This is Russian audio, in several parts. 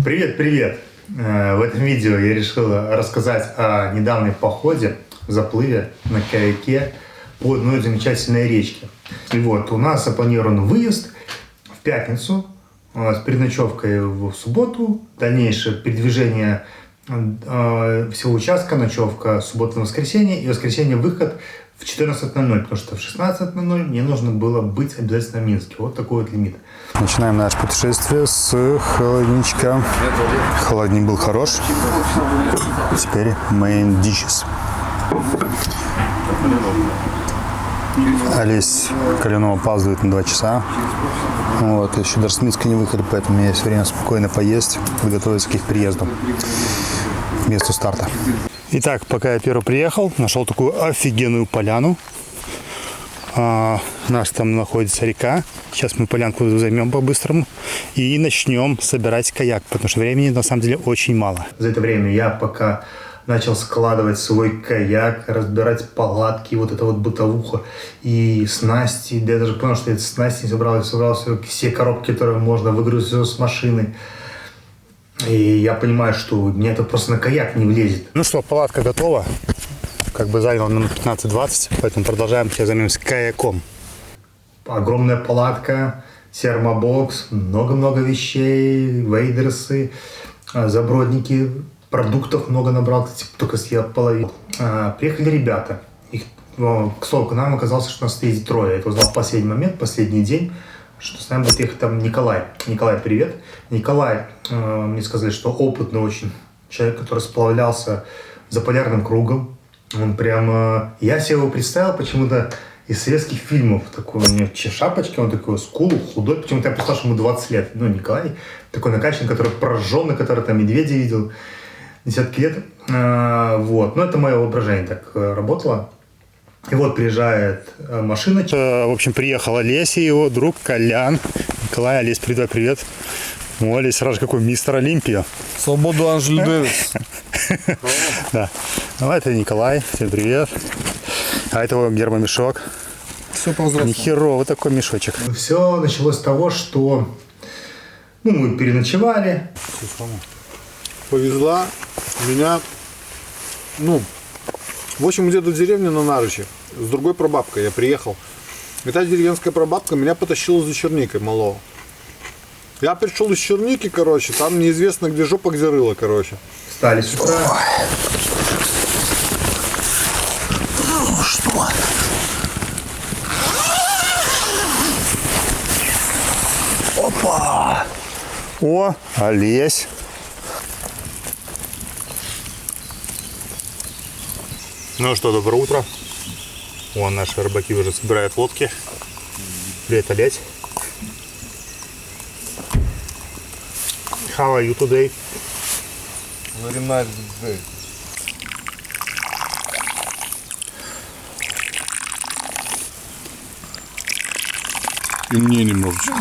Привет! В этом видео я решил рассказать о недавнем походе, заплыве на каяке по одной замечательной речке. И вот у нас запланирован выезд в пятницу с переночевкой в субботу, дальнейшее передвижение всего участка, ночевка суббота на воскресенье и воскресенье выход в 14:00, потому что в 16:00 мне нужно было быть обязательно в Минске. Вот такой вот лимит. Начинаем наше путешествие с холодничка. Холодник был хорош. Теперь main dishes. Олесь Калинова опаздывает на 2 часа. Вот, еще даже с Минска не выехали, поэтому у меня есть время спокойно поесть, подготовиться к их приезду к месту старта. Итак, пока я первый приехал, нашел такую офигенную поляну. У нас там находится река. Сейчас мы полянку займем по-быстрому и начнем собирать каяк, потому что времени на самом деле очень мало. За это время я пока начал складывать свой каяк, разбирать палатки, вот это вот бытовуха и снасти. Я даже понял, что я снасти собрал все коробки, которые можно выгрузить с машины. И я понимаю, что мне это просто на каяк не влезет. Ну что, палатка готова. Как бы занял минут 15-20, поэтому продолжаем. Сейчас займемся каяком. Огромная палатка, термобокс, много-много вещей, вейдерсы, забродники, продуктов много набрал, только съел половину. Приехали ребята. К слову, к нам оказалось, что нас ездит трое. Я это узнал в последний момент, последний день, что с нами будет ехать там Николай. Николай, привет. Николай, мне сказали, что опытный очень человек, который сплавлялся за полярным кругом. Он прямо... Я себе его представил почему-то из советских фильмов. Такой у него шапочка, он такой скулу, худой. Почему-то я представил, что ему 20 лет. Ну, Николай такой накачанный, который прожженный, который там медведя видел. Десятки лет. Вот. Но это мое воображение так работало. И вот приезжает машина. В общем, приехал Олесь и его друг Колян. Николай, Олесь, передай привет. О, Олесь сразу какой мистер Олимпия. Свободу, Анжель Дэвис. Да. Ну, это Николай, всем привет. А это его гермомешок. Все по-взрослому. Нехеровый такой мешочек. Все началось с того, что мы переночевали. Повезла меня, в общем, где-то в деревне на Нарыче. С другой прабабкой я приехал. И та деревенская прабабка меня потащила за черникой малого. Я пришел из черники, там неизвестно где жопа, где рыло, Встали с утра. Что? Опа! О, Олесь. Ну что, доброе утро. Вон наши рыбаки уже собирают лодки. Привет, Олесь. How are you today? Very nice day. И мне немножечко.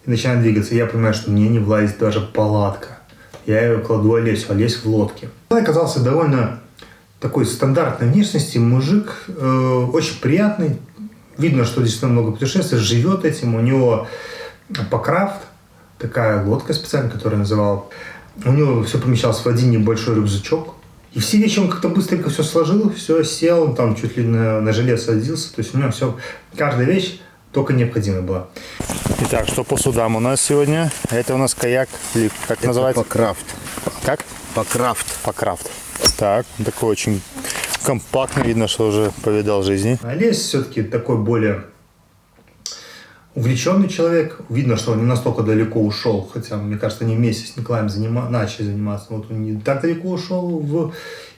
И начинаем двигаться. Я понимаю, что мне не влазит даже палатка. Я ее кладу Олесю, Олесь в лодке. Он оказался довольно такой стандартной внешности мужик, очень приятный. Видно, что действительно много путешествий, живет этим. У него покрафт, такая лодка специальная, которую я называл. У него все помещалось в один небольшой рюкзачок. И все вещи он как-то быстренько все сложил, все сел, он там чуть ли на желез садился. То есть у него все, каждая вещь только необходимая была. Итак, что по судам у нас сегодня? Это у нас каяк, или как это называется? Покрафт. Как? Покрафт. Покрафт. Так, такой очень компактный, видно, что уже повидал жизни. Олесь все-таки такой более увлеченный человек. Видно, что он не настолько далеко ушел, хотя, мне кажется, они вместе с Николаем начали заниматься. Вот он не так далеко ушел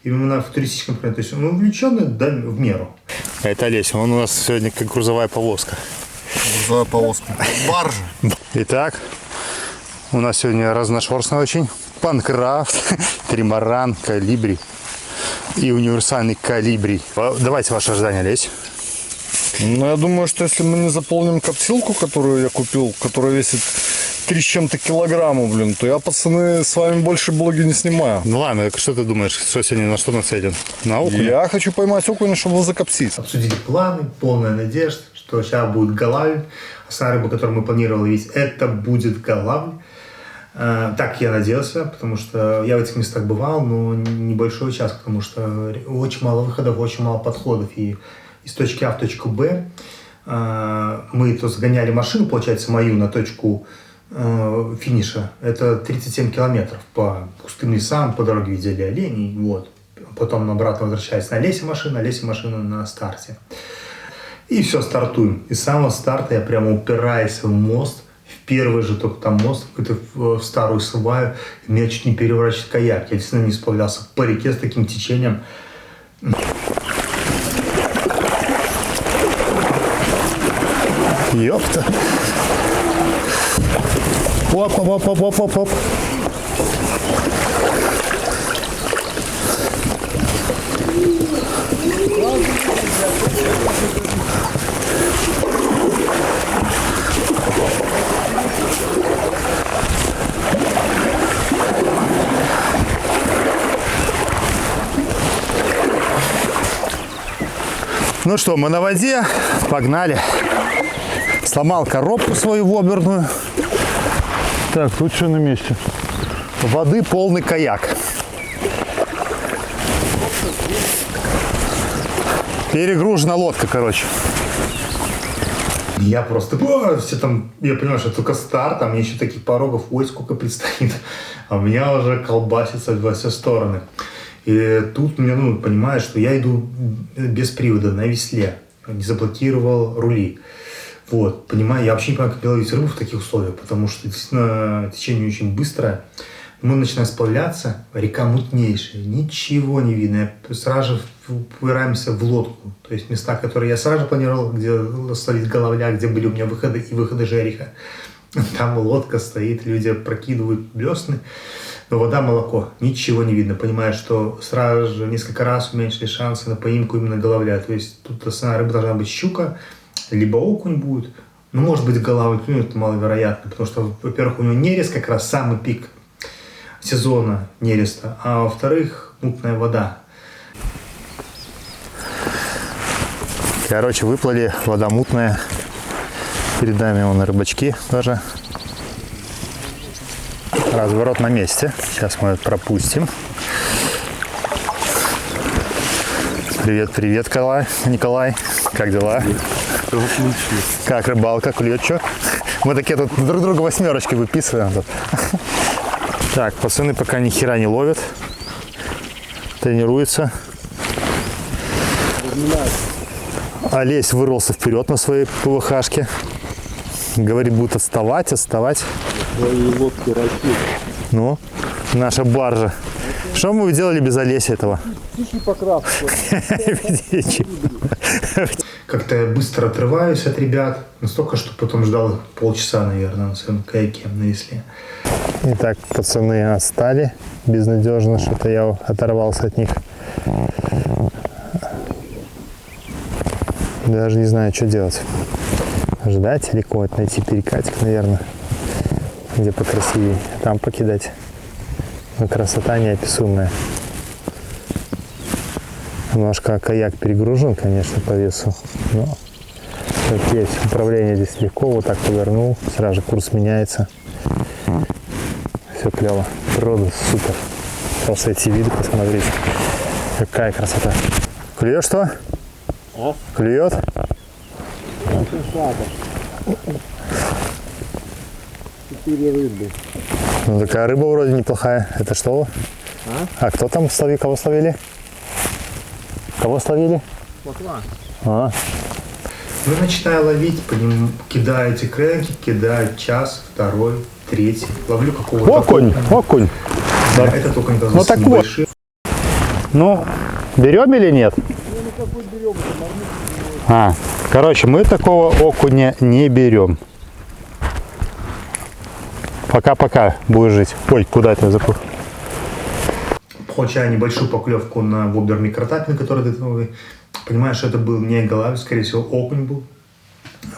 именно в туристическом направлении. То есть он увлеченный, да, в меру. Это Олесь, он у нас сегодня как грузовая повозка. Грузовая повозка. Баржа. Итак, у нас сегодня разношерстно очень. Панкрафт, тримаран, калибри и универсальный калибри. Давайте ваше ожидание, Олесь. Я думаю, что если мы не заполним коптилку, которую я купил, которая весит 3 с чем-то килограмма, то я, пацаны, с вами больше блоги не снимаю. Ну ладно, что ты думаешь, что сегодня на что нацелен? На окунь? Я хочу поймать окуня, чтобы его закоптить. Обсудили планы, полная надежда, что сейчас будет голавль. Основная рыба, которую мы планировали ловить, это будет голавль. Так я надеялся, потому что я в этих местах бывал, но небольшой участок, потому что очень мало выходов, очень мало подходов. И из точки А в точку Б мы то загоняли машину, получается, мою на точку финиша. Это 37 километров по пустым лесам, по дороге видели оленей. Вот. Потом обратно возвращаясь на лесе машина на старте. И все, стартуем. И с самого старта я прямо упираюсь в мост. В первый же только там мост, какой-то в старую сваю. Меня чуть не переворачивает каяк. Я действительно не справлялся по реке с таким течением. Ёпта. Оп. Ну что, мы на воде, погнали. Сломал коробку свою воберную. Так, тут что на месте? Воды полный каяк. Перегружена лодка, короче. Я просто, все там, я понимаю, что только старт, а мне еще таких порогов, ой, сколько предстоит. А у меня уже колбасится во все стороны. И тут мне, понимаешь, что я иду без привода, на весле. Не заблокировал рули. Вот, понимаю, я вообще не понимаю, как ловить рыбу в таких условиях, потому что действительно течение очень быстрое. Мы начинаем сплавляться, река мутнейшая, ничего не видно. Сразу же упираемся в лодку. То есть места, которые я сразу планировал, где словить головля, где были у меня выходы и выходы жереха. Там лодка стоит, люди прокидывают блесны. Но вода молоко, ничего не видно. Понимаешь, что сразу же несколько раз уменьшили шансы на поимку именно головля. То есть тут основная рыба должна быть щука, либо окунь будет. Ну, может быть, головль, это маловероятно. Потому что, во-первых, у него нерест как раз самый пик сезона нереста. А во-вторых, мутная вода. Короче, выплыли, вода мутная. Перед нами вон рыбачки тоже. Разворот на месте. Сейчас мы пропустим. Привет, Николай. Как дела? Как рыбалка, клюет что? Мы такие тут друг друга восьмерочкой выписываем. Тут. Так, пацаны пока ни хера не ловят. Тренируются. Олесь вырвался вперед на своей ПВХшке. Говорит, будет отставать. Твои лодки ракеты. Ну, наша баржа. Что мы делали без Олеся этого? Тихий покрас. Как-то я быстро отрываюсь от ребят. Настолько, что потом ждал их полчаса, наверное, на своем каяке на весле. Итак, пацаны отстали безнадежно, что-то я оторвался от них. Даже не знаю, что делать. Ждать или кого-то найти перекатик, наверное, где покрасивее. Там покидать. Но красота неописуемая. Немножко каяк перегружен, конечно, по весу. Но как есть. Управление здесь легко. Вот так повернул. Сразу же курс меняется. Все клево. Природа супер. Просто эти виды посмотреть. Какая красота. Клюет что? А? Клюет? Четыре рыбы. Ну такая рыба вроде неплохая. Это что? А кто там словил? Кого словили? Кого словили? Плотва. А. Ну, начинаю ловить, по ним кидаю эти кренки, кидаю час, второй, третий. Ловлю какого-то Окунь. Да, этот окунь Ну так вот. большой. Ну, берем или нет? Короче, мы такого окуня не берем. Пока-пока будешь жить. Ой, куда это запал? Получаю небольшую поклевку на вобер микротапин, который ты новый. Понимаешь, что это был не головль, скорее всего, окунь был.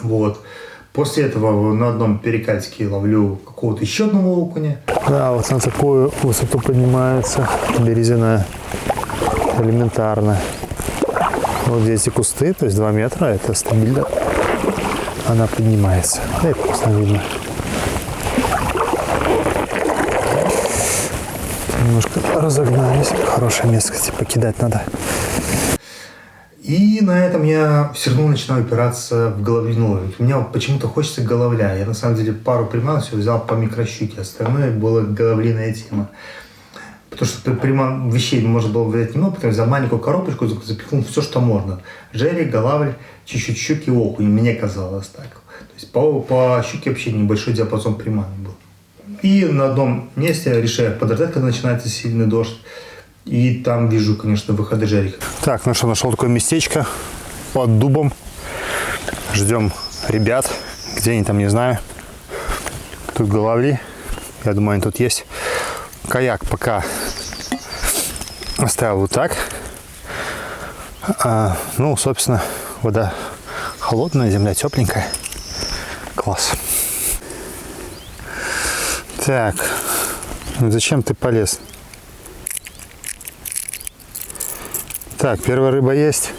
Вот. После этого на одном перекатике ловлю какого-то еще одного окуня. Да, вот на такую высоту поднимается березина. Элементарно. Вот здесь и кусты, то есть 2 метра, это стабильно. Она поднимается. Да и вкусно видно. немножко разогнались. Хорошее место, кстати, покидать надо. И на этом я все равно начинаю упираться в головлину. У меня почему-то хочется головля. Я на самом деле пару приманок все взял по микрощуке. Остальное была головлиная тема. Потому что приман вещей можно было взять немного, потом взял маленькую коробочку, запихнул все, что можно. Жерри, голавль, чуть-чуть щуки, окунь. Мне казалось так. То есть по щуке вообще небольшой диапазон приманок был. И на одном месте решаю подождать, когда начинается сильный дождь. И там вижу, конечно, выходы жерика. Так, ну что, нашел такое местечко под дубом. Ждем ребят. Где они там, не знаю. Тут головли. Я думаю, они тут есть. Каяк пока оставил вот так. Ну, собственно, вода холодная, земля тепленькая. Класс. Так, зачем ты полез? Так, первая рыба есть.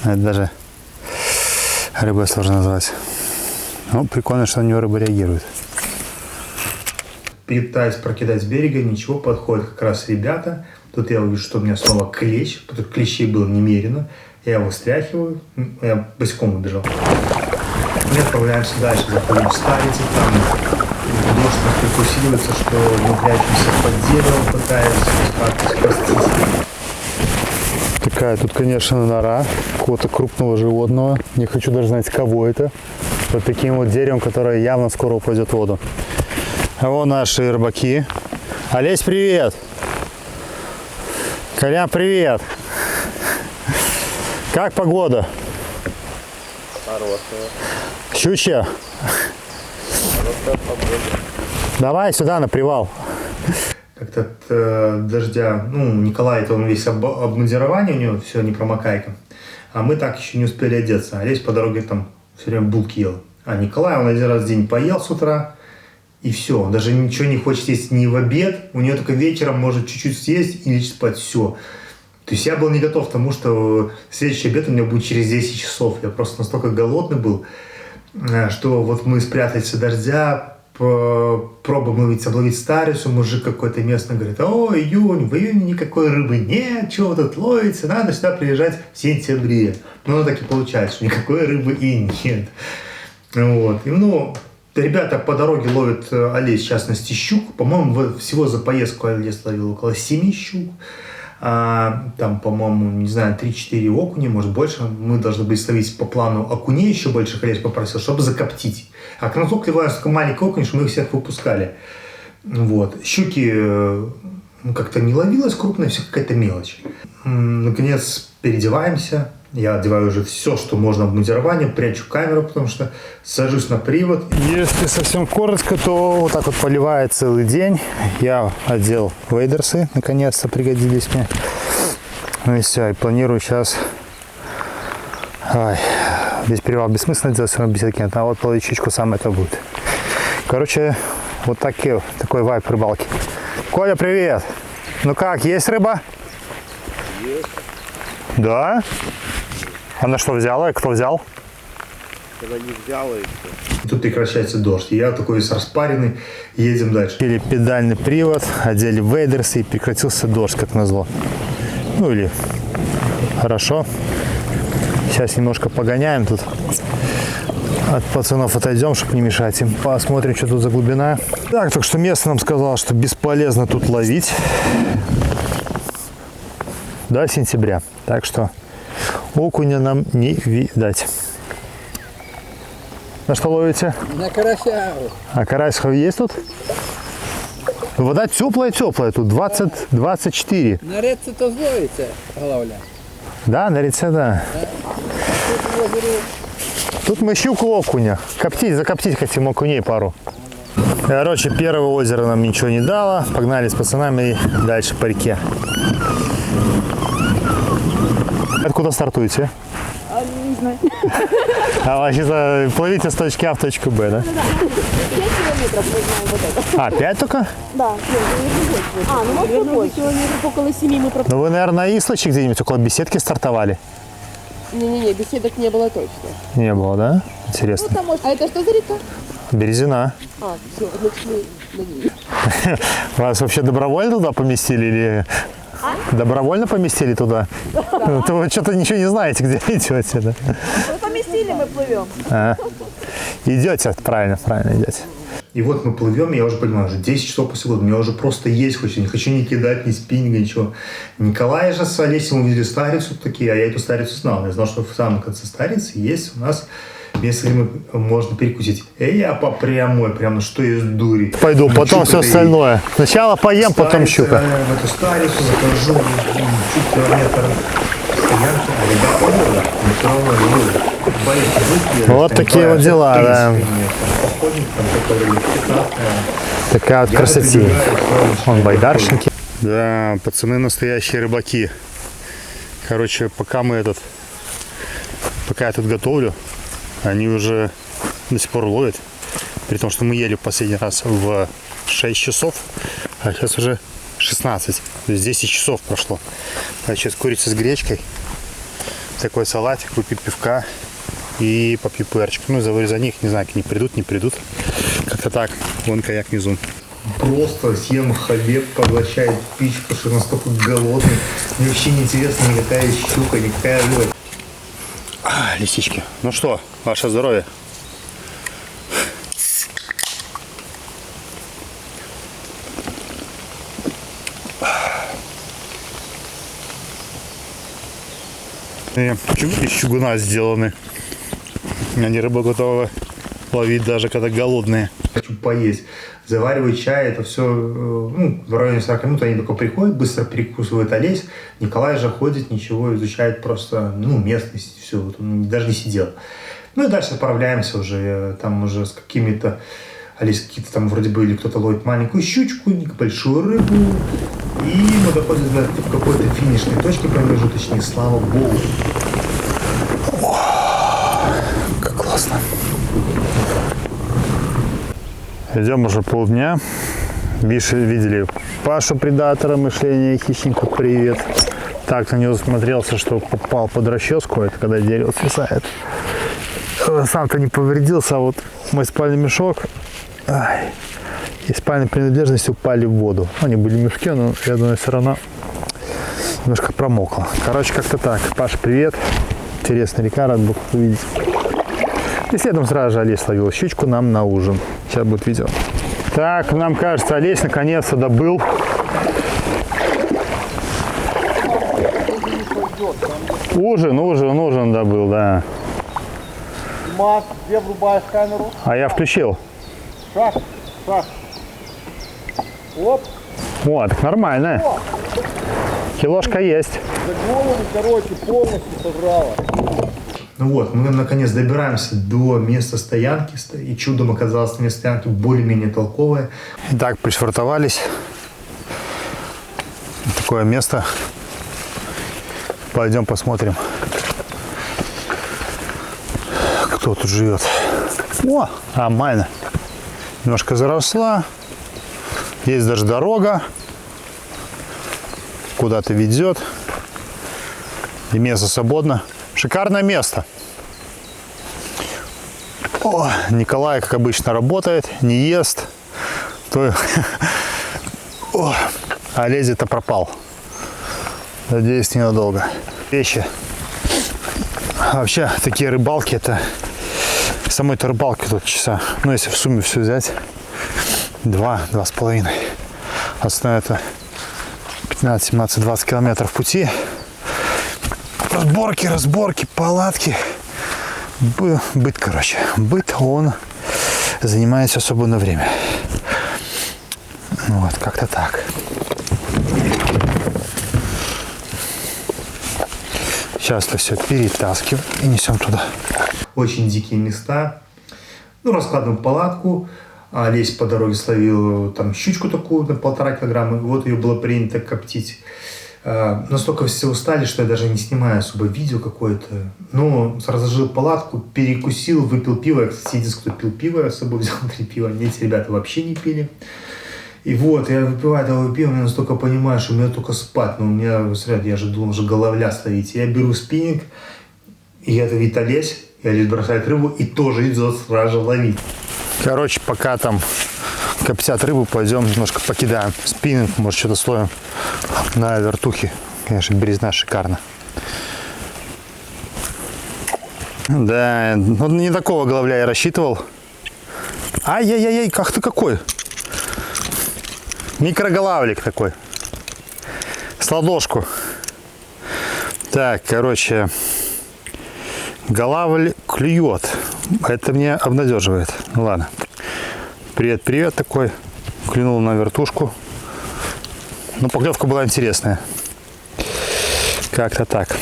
Это даже рыбой сложно назвать. Ну, прикольно, что на нее рыба реагирует. Пытаюсь прокидать с берега, ничего, подходят как раз ребята. Тут я увижу, что у меня снова клещ. Тут клещей было немерено. Я его стряхиваю. Я босиком убежал. Мы отправляемся дальше, заходим в старицы. Там дождь настолько усиливается, что мы прячемся под деревом, пытаясь спастись. Такая тут, конечно, нора какого-то крупного животного. Не хочу даже знать, кого это. Под таким вот деревом, которое явно скоро упадет в воду. А вот наши рыбаки. Олесь, привет! Колян, привет! Как погода? Хорошая. Щучья? Хорошая погода. Давай сюда, на привал. Как-то от дождя, ну, Николай, это он весь обмундирование, у него все непромокайка. А мы так еще не успели одеться. Олесь по дороге там все время булки ел. А Николай, он один раз в день поел с утра, и все. Он даже ничего не хочет есть ни в обед. У нее только вечером может чуть-чуть съесть и лечь спать. Все. То есть я был не готов к тому, что следующий обед у меня будет через 10 часов. Я просто настолько голодный был, что вот мы спрятались от дождя, пробуем обловить старицу, мужик какой-то местный говорит: о, июнь, в июне никакой рыбы нет, чего вы тут ловите, надо сюда приезжать в сентябре. Ну, оно так и получается, что никакой рыбы и нет. Вот. И, ну, ребята по дороге ловят олесь, в частности, щук. По-моему, всего за поездку олесь ловил около 7 щук. Там, по-моему, не знаю, 3-4 окуня, может больше. Мы должны были словить по плану окуней, еще больше олесь попросил, чтобы закоптить. А к концу клевали только маленький окунь, что мы их всех выпускали. Вот. Щуки как-то не ловилось крупная, все какая-то мелочь. Наконец переодеваемся. Я одеваю уже все, что можно в обмундировании, прячу камеру, потому что сажусь на привод. Если совсем коротко, то вот так вот поливает целый день. Я одел вейдерсы, наконец-то пригодились мне. Ну и все, и планирую сейчас... Весь перевал бессмысленно делать, все равно беседки нет, а вот половить щучку сам это будет. Короче, вот такой вайб рыбалки. Коля, привет! Ну как, есть рыба? Есть. Да? Она что взяла? Кто взял? Когда не взяла и все. Тут прекращается дождь. И я такой весь распаренный, едем дальше. Или педальный привод, одели вейдерсы и прекратился дождь, как назло. Ну или хорошо. Сейчас немножко погоняем тут. От пацанов отойдем, чтобы не мешать им. Посмотрим, что тут за глубина. Так, только что место нам сказало, что бесполезно тут ловить до сентября. Так что окуня нам не видать. На что ловите? На карася. А карась есть тут? Вода теплая-теплая, тут 20-24. На речці то зловиться головля. Да, на реце, да. Тут мы щуку окуня. Закоптить хотим окуней пару. Короче, первое озеро нам ничего не дало. Погнали с пацанами и дальше по реке. Откуда стартуете? Не знаю. А вообще плывите с точки А в точку Б, да? 5 километров мы знаем вот это. 5 только? Да. Ну может больше. Километров около 7 мы пропустили. Ну вы, наверное, на Ислаче где-нибудь около беседки стартовали? Не-не-не, беседок не было точно. Не было, да? Интересно. А это что за река? Березина. А, все, значит, Вас вообще добровольно туда поместили или... Добровольно поместили туда? То вы что-то ничего не знаете, где идете, да? мы поместили, мы плывем. Идете, правильно идете. И вот мы плывем, я уже понимаю, уже 10 часов после года, мне уже просто есть хочется, не хочу ни кидать, ни спиннинга, ничего. Николай же с Олесем увидели старицу такие, а я эту старицу знал. Я знал, что в самом конце старицы есть у нас место, где можно перекусить. И я по прямой, прям что из дури. Пойду, потом все остальное. Сначала поем, потом щука. В эту старицу захожу, чуть километр стоянки, а ребята вода. Мы все равно не боюсь. Вот такие вот дела, да. Такая вот красота. Вон байдарочники. Да, пацаны настоящие рыбаки. Короче, пока я тут готовлю, они уже до сих пор ловят. При том, что мы ели в последний раз в 6 часов, а сейчас уже 16. То есть 10 часов прошло. А сейчас курица с гречкой, такой салатик, выпить пивка и попью пуэрчик. Ну, за них, не знаю, как они придут, не придут. Как-то так. Вон каяк внизу. Просто съем хлеб, поглощает пищу, потому что настолько голодный. Мне вообще не интересно никакая щука, никакая рыба. Лисички. Ну что, ваше здоровье. Из чугуна сделаны. Они рыбу готовы ловить даже когда голодные. Хочу поесть. Завариваю чай, это все, в районе 40 минут они только приходят, быстро перекусывают Олесь. Николай же ходит, ничего, изучает просто, местность, все, вот он даже не сидел. Ну и дальше отправляемся уже, там уже с какими-то, Олесь какие-то там вроде бы, или кто-то ловит маленькую щучку, большую рыбу. И мы доходим до какой-то финишной точки промежуточной, слава богу. Как классно. Идем уже полдня. Видели Пашу предатора, мышления хищника, привет. Так на него засмотрелся, что попал под расческу, это когда дерево свисает. Сам-то не повредился, а вот мой спальный мешок и спальные принадлежности упали в воду. Они были в мешке, но я думаю, все равно немножко промокло. Короче, как-то так. Паша, привет. Интересная река, рад был увидеть. И следом сразу же Олесь ловил щучку нам на ужин. Сейчас будет видео. Так, нам кажется, Олесь наконец-то добыл. Ужин добыл, да. Макс, где врубаешь камеру? А я включил. Шаг. Оп. О, так нормально. Килошка есть. За голову, полностью сожрала. Ну вот, мы наконец добираемся до места стоянки, и чудом оказалось место стоянки более-менее толковое. Итак, пришвартовались. Такое место. Пойдем посмотрим, кто тут живет. О, нормально. Немножко заросла. Есть даже дорога. Куда-то ведет. И место свободно. Шикарное место. О, Николай, как обычно, работает, не ест. А лезет-то пропал. Надеюсь, ненадолго. Вещи. Вообще, такие рыбалки, это самой-то рыбалки тут часа. Ну, если в сумме все взять, 2-2,5. Остальное это 15, 17, 20 километров пути. Разборки, палатки. Быт, короче. Быт, он занимает все свободное время. Вот, как-то так. Сейчас это все перетаскиваем и несем туда. Очень дикие места. Раскладываем палатку. Олесь по дороге словил там щучку такую на 1,5 килограмма. Вот ее было принято коптить. Настолько все устали, что я даже не снимаю особо видео какое-то. Но разложил палатку, перекусил, выпил пиво. Я, кстати, единственный, кто пил пиво, я с собой взял 3 пива. Эти ребята вообще не пили. И вот, я выпиваю этого пива, я настолько понимаю, что мне только спать. Но у меня, я же думал, уже головля словить. Я беру спиннинг, и это видит Олесь. И Олесь бросает рыбу и тоже идет сразу же ловить. Короче, пока там коптят рыбу, пойдем немножко покидаем спиннинг, может что-то словим на вертухе. Конечно, березна шикарно. Да, ну не такого головля я рассчитывал. Ай-яй-яй, как ты какой? Микроголавлик такой. С ладошку. Так, короче, голавль клюет. Это меня обнадеживает. Ну ладно. Привет-привет такой. Клюнул на вертушку. Но поклевка была интересная. Как-то так.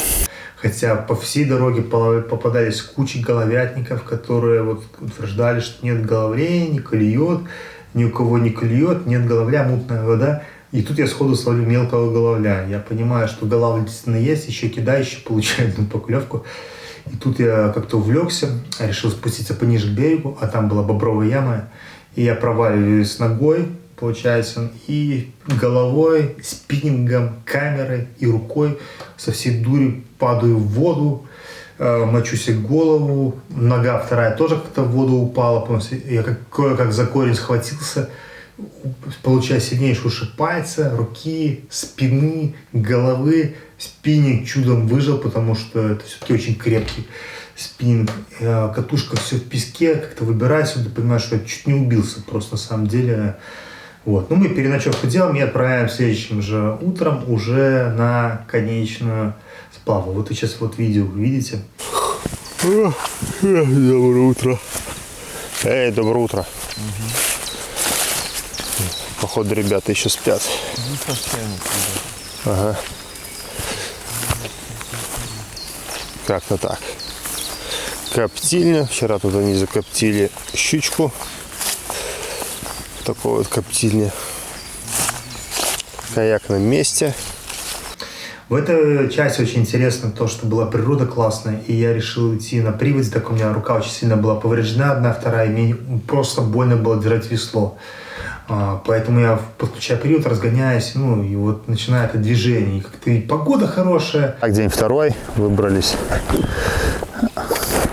Хотя по всей дороге попадались кучи головятников, которые вот утверждали, что нет головлей, не клюет, ни у кого не клюет, нет головля, мутная вода. И тут я сходу словлю мелкого головля. Я понимаю, что голавль действительно есть, еще кидаю, еще получаю одну поклевку. И тут я как-то увлекся, решил спуститься пониже к берегу, а там была бобровая яма. И я проваливаюсь ногой, получается, и головой, спиннингом, камерой и рукой со всей дури падаю в воду, мочу себе голову, нога вторая тоже как-то в воду упала, потому что я как за корень схватился, получая сильнейшие ушиб пальца, руки, спины, головы. Спиннинг чудом выжил, потому что это все-таки очень крепкий спиннинг. Катушка все в песке, как-то выбираюсь, понимаю, что я чуть не убился просто на самом деле. Вот. Ну, мы переночевку делаем и отправляем следующим же утром уже на конечную сплаву. Вот вы сейчас вот видео вы видите. Доброе утро. Эй, доброе утро. Походу, ребята еще спят. Ага. Как-то так. Коптильня. Вчера тут они закоптили щучку. Такой вот коптильня. Каяк на месте. В этой части очень интересно то, что была природа классная, и я решил идти на приводе, так у меня рука очень сильно была повреждена, одна, вторая, и мне просто больно было держать весло. Поэтому я подключаю привод, разгоняюсь, ну и вот начинает это движение. И как-то и погода хорошая. Так, день второй. Выбрались.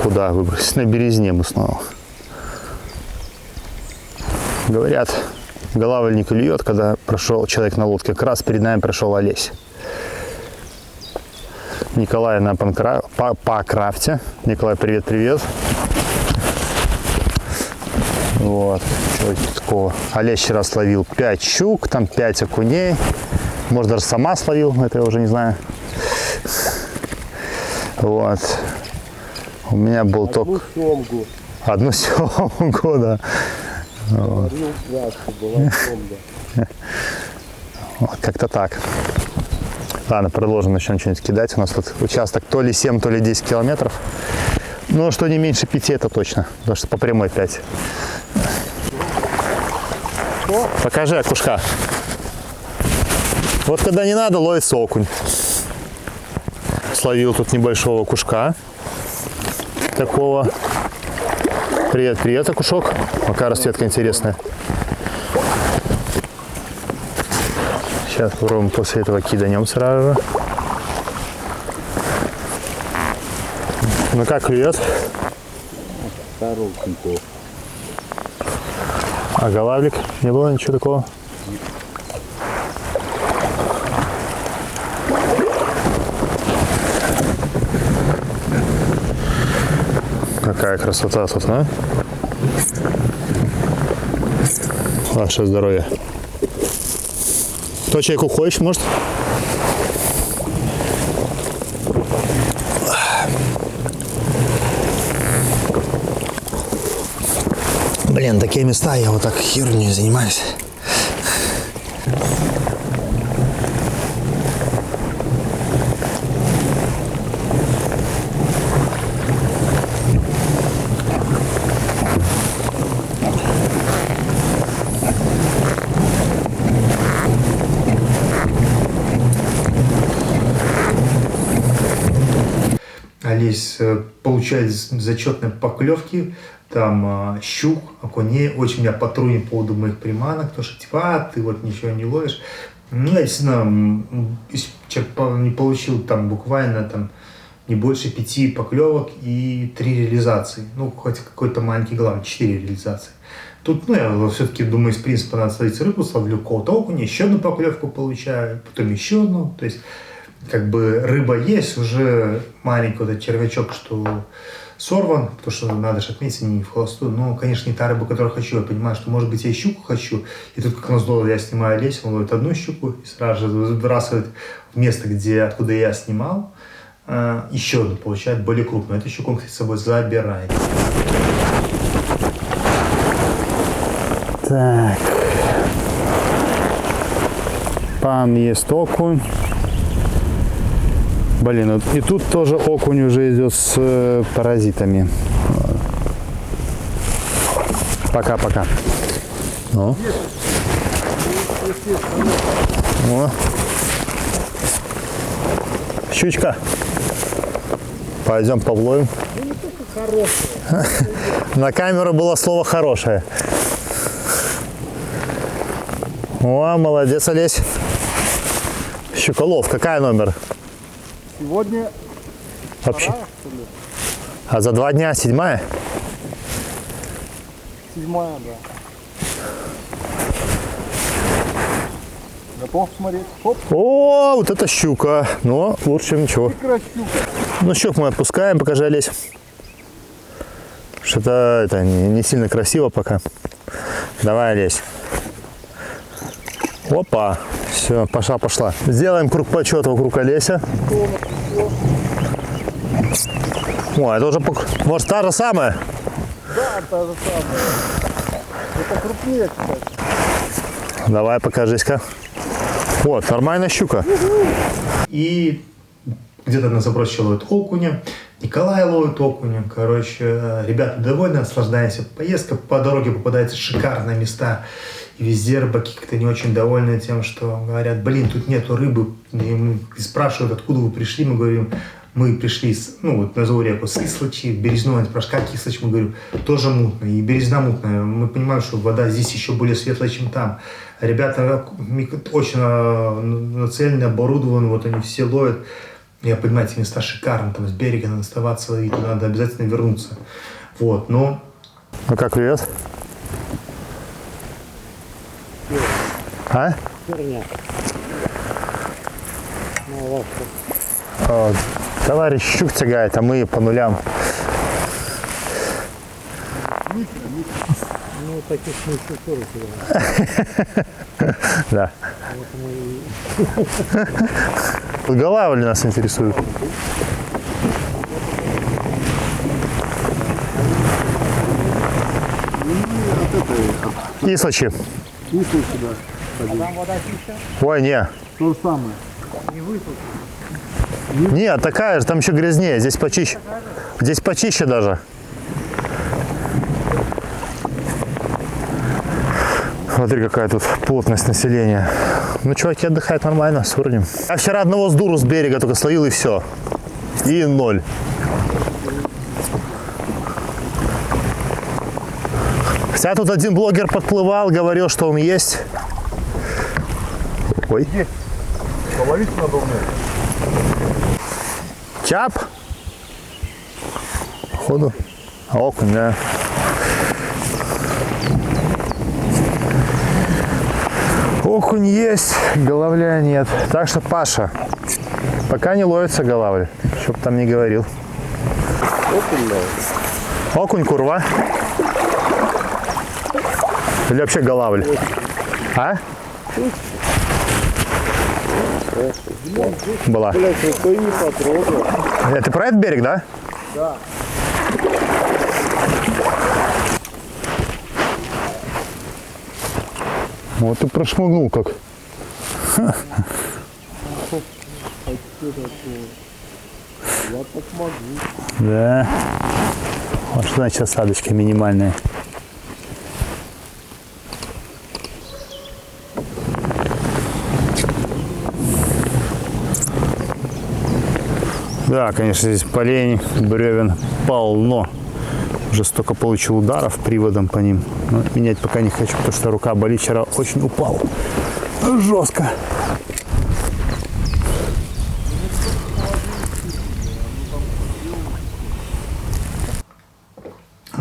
Куда выбрались? На Березне мы снова. Говорят, голавль не клюет, когда прошел человек на лодке. Как раз перед нами пришел Олесь. Николай на по крафте. Николай, привет-привет. Вот. Что такого? Олесь вчера словил 5 щук, там 5 окуней. Может, даже сама словил, это я уже не знаю. Вот. У меня был только... Одну семгу, да. Вот. Вот, как-то так. Ладно, продолжим, начнем что-нибудь кидать. У нас тут участок то ли 7, то ли 10 километров. Но что не меньше 5, это точно. Потому что по прямой 5. Покажи окушка. Вот когда не надо, ловится окунь. Словил тут небольшого окушка. Такого. Привет, привет, окушок. Пока расцветка интересная. Сейчас попробуем после этого киданем сразу же. Ну как клюет? Хорошенького. А голавлик? Не было ничего такого? Какая красота тут, а? Ваше здоровье. Кто чайку хочешь, может? Блин, такие места, я вот так херней занимаюсь. Олесь получает зачетные поклевки, там щук, окуней, очень меня потрунил по поводу моих приманок, то что типа, ты вот ничего не ловишь. Ну, я действительно не получил там буквально там не больше 5 поклевок и 3 реализации. Ну, хоть какой-то маленький главный, 4 реализации. Тут, ну, я все-таки думаю, из принципа надо словить рыбу, словлю какого-то окуня, еще одну поклевку получаю, потом еще одну. То есть, как бы рыба есть, уже маленький вот этот червячок, что сорван, потому что надо же отметить, не в холостую. Но, конечно, не та рыба, которую хочу. Я понимаю, что, может быть, я щуку хочу. И тут, как назло, я снимаю лесь, он ловит одну щуку и сразу же выбрасывает в место, откуда я снимал. Еще одну получает, более крупную. Эту щуку он, кстати, с собой забирает. Так. Пан есть окунь. Блин, и тут тоже окунь уже идет с паразитами. Пока-пока. Ну. О. Щучка. Пойдем поплывем. На камеру было слово «хорошее». О, молодец, Олесь. Щуколов, какая номер? Сегодня Вообще. А за 2 дня 7-я? 7-я, да. Готов смотреть? Хоп. О, вот это щука. Но лучше, чем ничего. Ну, щук мы отпускаем, покажи, Олесь. Что-то это не сильно красиво пока. Давай, Олесь. Опа. Все, пошла. Сделаем круг почета вокруг Олеся. О, это уже, может, та же самая? Да, та же самая. Это крупнее, кстати. Давай, покажись-ка. Вот, нормальная щука. И где-то на забросе ловит окуня, Николай ловит окуня. Короче, ребята довольны, наслаждаемся поездкой. По дороге попадаются шикарные места. И везде рыбаки как-то не очень довольны тем, что говорят, блин, тут нету рыбы. И спрашивают, откуда вы пришли. Мы говорим, мы пришли, вот назову реку с Кислочи, Березной. Они спрашивают, как Кислоч? Мы говорим, тоже мутная. И Березна мутная. Мы понимаем, что вода здесь еще более светлая, чем там. Ребята очень нацелены, оборудованы, вот они все ловят. Я понимаю, эти места шикарные, там с берега надо оставаться, и туда надо обязательно вернуться. Вот, но... Ну как, привет? А? Херня. О, товарищ щук тягает, а мы по нулям. Ну, таких мы еще тоже. Да. Голавли нас интересуют. Кислочи. Кислый сюда. Ой, не. То же самое. Нет, такая же, там еще грязнее, здесь почище. Здесь почище даже. Смотри, какая тут плотность населения. Ну, чуваки отдыхают нормально, с уровнем. Я вчера одного с дуру с берега только словил, и все. И 0. Хотя тут один блогер подплывал, говорил, что он есть. Ой. Половить надо уметь. Чап? Походу. Окунь, да. Окунь есть, головля нет. Так что, Паша, пока не ловится головль, чтоб там не говорил. Окунь, да. Окунь, курва. Или вообще головль? А? Была. Блять, никто и не потрогал. Ты про этот берег, да? Да. Вот ты прошмыгнул как. Я так могу. Да. Вот что значит осадочка минимальная. Да, конечно, здесь полей, бревен полно. Уже столько получил ударов приводом по ним. Но менять пока не хочу, потому что рука болит. Вчера очень упал. Жестко.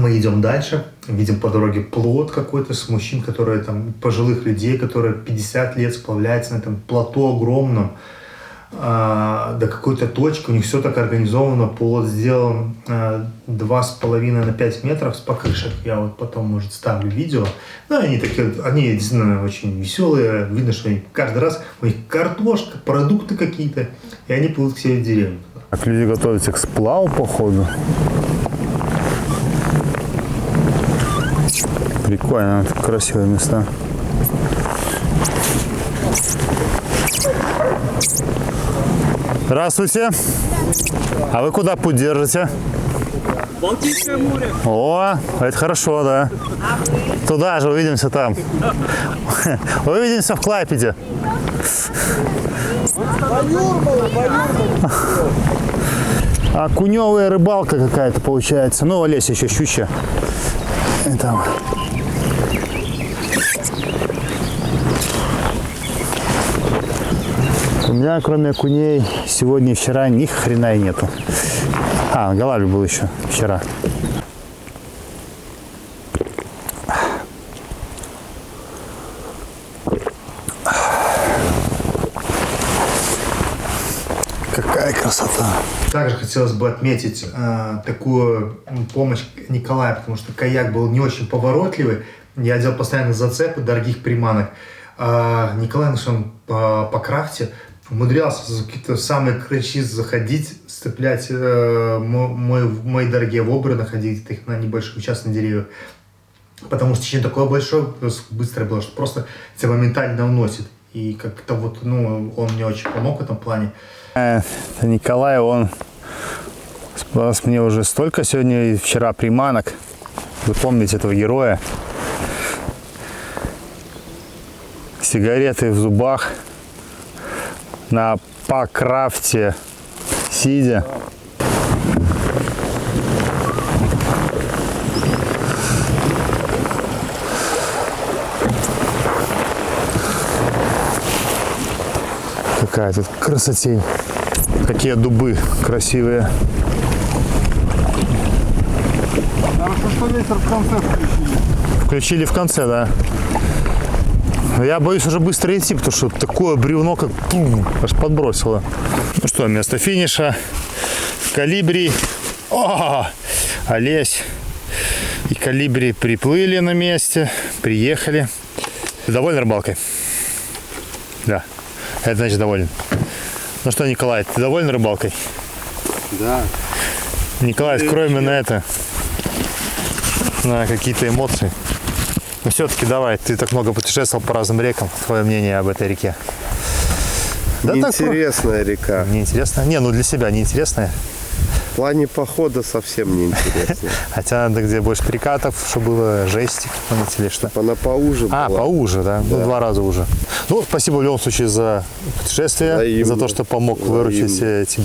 Мы идем дальше, видим по дороге плот какой-то с мужчин, которые там, пожилых людей, которые 50 лет сплавляются на этом плато огромном до какой-то точки. У них все так организовано, плот сделан 2,5 на 5 метров с покрышек. Я вот потом, может, ставлю видео. Ну, они такие, они действительно очень веселые. Видно, что они каждый раз, у них картошка, продукты какие-то, и они плывут к себе в деревню. Так, люди готовятся к сплаву, походу. Прикольно, красивые места. Здравствуйте. А вы куда путь держите? Балтийское море. О, это хорошо, да. Туда же, увидимся там. Увидимся в Клайпеде. Окуневая рыбалка какая-то получается. Ну, Олеся еще щучья. И там. У меня, кроме окуней, сегодня и вчера ни хрена и нету. А, голавль был еще вчера. Какая красота. Также хотелось бы отметить такую помощь Николая, потому что каяк был не очень поворотливый. Я делал постоянно зацепы дорогих приманок. Николай, он по крафте умудрялся за какие-то самые крачи заходить, сцеплять мои дорогие вобры, находить их на небольших участках деревьев. Потому что течение такое большое, быстрое было, что просто тебя моментально уносит. И как-то вот, он мне очень помог в этом плане. Николай, он спас мне уже столько сегодня и вчера приманок. Вы помните этого героя? Сигареты в зубах, на покрафте сидя. Какая тут красотень. Какие дубы красивые. Хорошо, что ветер в конце включили. Включили в конце, да. Я боюсь уже быстро идти, потому что такое бревно, как аж подбросило. Ну что, место финиша. Колибри. О, Олесь и Колибри приплыли на месте. Приехали. Ты доволен рыбалкой? Да. Это значит доволен. Ну что, Николай, ты доволен рыбалкой? Да. Николай, открой мне на это. На какие-то эмоции. Но все-таки давай, ты так много путешествовал по разным рекам. Твое мнение об этой реке? Да, Неинтересная река. Неинтересно? Не, ну для себя неинтересная. В плане похода совсем неинтересная. Хотя надо где больше перекатов, чтобы было жести какой-нибудь или что. Она поуже была. А, поуже, да? Ну, 2 раза уже. Ну, спасибо в любом случае за путешествие, Взаимно. за то, что помог выручить эти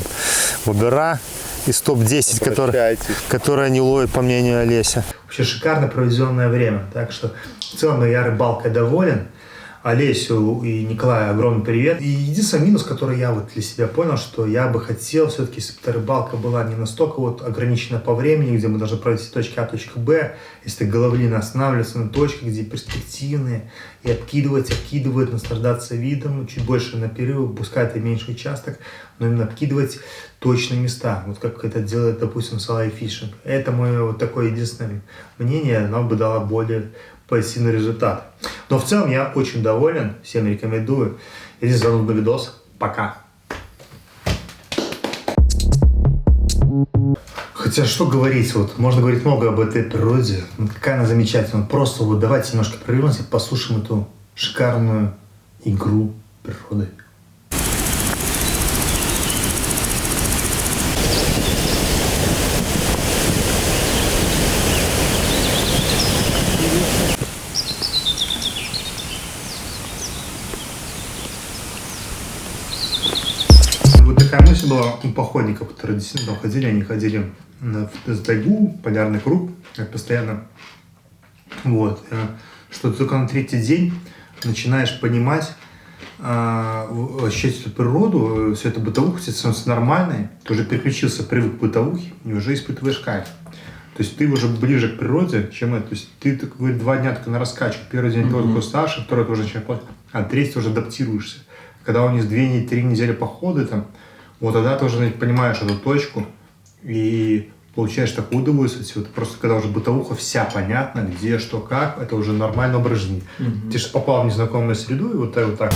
бобера из топ-10, которые не ловят, по мнению Олеся. Вообще шикарно проведенное время. Так что в целом я рыбалкой доволен. Олесю и Николаю огромный привет. И единственный минус, который я вот для себя понял, что я бы хотел все-таки, если бы эта рыбалка была не настолько вот ограничена по времени, где мы должны провести точка А, точка Б, если головлина останавливается на точке, где перспективные, и обкидывать, наслаждаться видом, чуть больше на перерыв, пускай это меньший участок, но именно обкидывать точные места, вот как это делает, допустим, Салай Фишинг. Это мое вот такое единственное мнение, оно бы дало более позитивный результат. Но в целом я очень доволен, всем рекомендую. Я здесь занудный видос. Пока. Хотя что говорить, вот можно говорить много об этой природе. Ну, какая она замечательная. Просто вот давайте немножко прервемся, послушаем эту шикарную игру природы. Такая мысль была у походников, которые действительно ходили, они ходили в тайгу, полярный круг, постоянно. Вот. Что только на 3-й день начинаешь понимать, ощущать эту природу, все это бытовуха, все становится нормальной, ты уже переключился, привык к бытовухе и уже испытываешь кайф. То есть ты уже ближе к природе, чем это. То есть ты, так говорит, 2 дня только на раскачку. Первый день ты такой старше, второй ты уже начинаешь платить, а третий ты уже адаптируешься. Когда у них 2-3 недели походы, там, вот тогда ты уже понимаешь эту точку и получаешь такое удовольствие. Вот просто когда уже бытовуха вся понятна, где, что, как, это уже нормальный образ жизни. Ты же попал в незнакомую среду, и вот так.